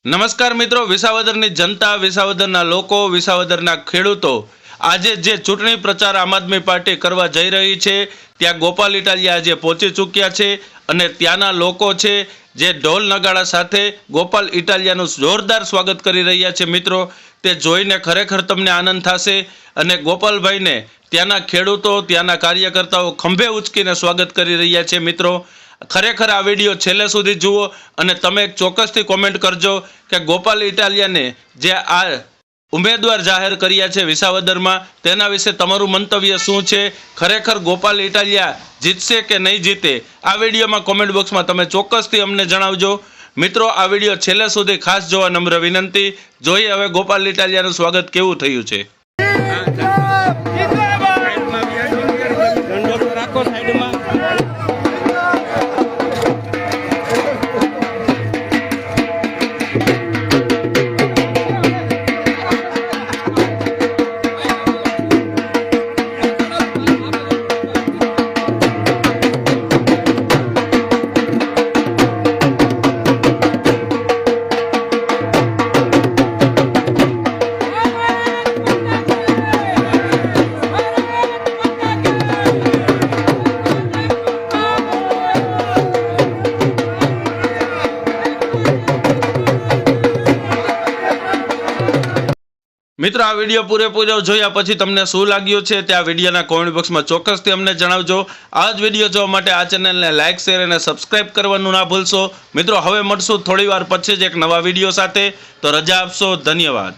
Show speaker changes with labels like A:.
A: નમસ્કાર મિત્રો, વિસાવદરની જનતા, વિસાવદરના લોકો, વિસાવદરના ખેડૂતો આજે જે ચૂંટણી પ્રચાર આમ આદમી પાર્ટી કરવા જઈ રહી છે ત્યાં ગોપાલ ઇટાલિયા આજે પહોંચી ચૂક્યા છે અને ત્યાંના લોકો છે જે ઢોલ નગાડા સાથે ગોપાલ ઇટાલિયાનું જોરદાર સ્વાગત કરી રહ્યા છે। મિત્રો, તે જોઈને ખરેખર તમને આનંદ થશે અને ગોપાલભાઈને ત્યાંના ખેડૂતો, ત્યાંના કાર્યકર્તાઓ ખંભે ઉચકીને સ્વાગત કરી રહ્યા છે। મિત્રો, ખરેખર આ વિડીયો છેલ્લે સુધી જુઓ અને તમે ચોક્કસથી કોમેન્ટ કરજો કે ગોપાલ ઇટાલિયાને જે આ ઉમેદવાર જાહેર કર્યા છે વિસાવદરમાં તેના વિશે તમારું મંતવ્ય શું છે? ખરેખર ગોપાલ ઇટાલિયા જીતશે કે નહીં જીતે? આ વિડીયોમાં કોમેન્ટ બોક્સમાં તમે ચોક્કસથી અમને જણાવજો। મિત્રો, આ વિડીયો છેલ્લે સુધી ખાસ જોવા નમ્ર વિનંતી। જોઈએ હવે ગોપાલ ઇટાલિયાનું સ્વાગત કેવું થયું છે। મિત્રો, આ વિડીયો પૂરેપૂરો જોયા પછી તમને શું લાગ્યું છે તે આ વિડીયોના કોમેન્ટ બોક્સમાં ચોક્કસથી અમને જણાવજો। આ જ વિડીયો જોવા માટે આ ચેનલને લાઇક, શેર અને સબસ્ક્રાઇબ કરવાનું ના ભૂલશો। મિત્રો, હવે મળશું થોડી વાર પછી જ એક નવા વિડીયો સાથે। તો રજા આપશો, ધન્યવાદ।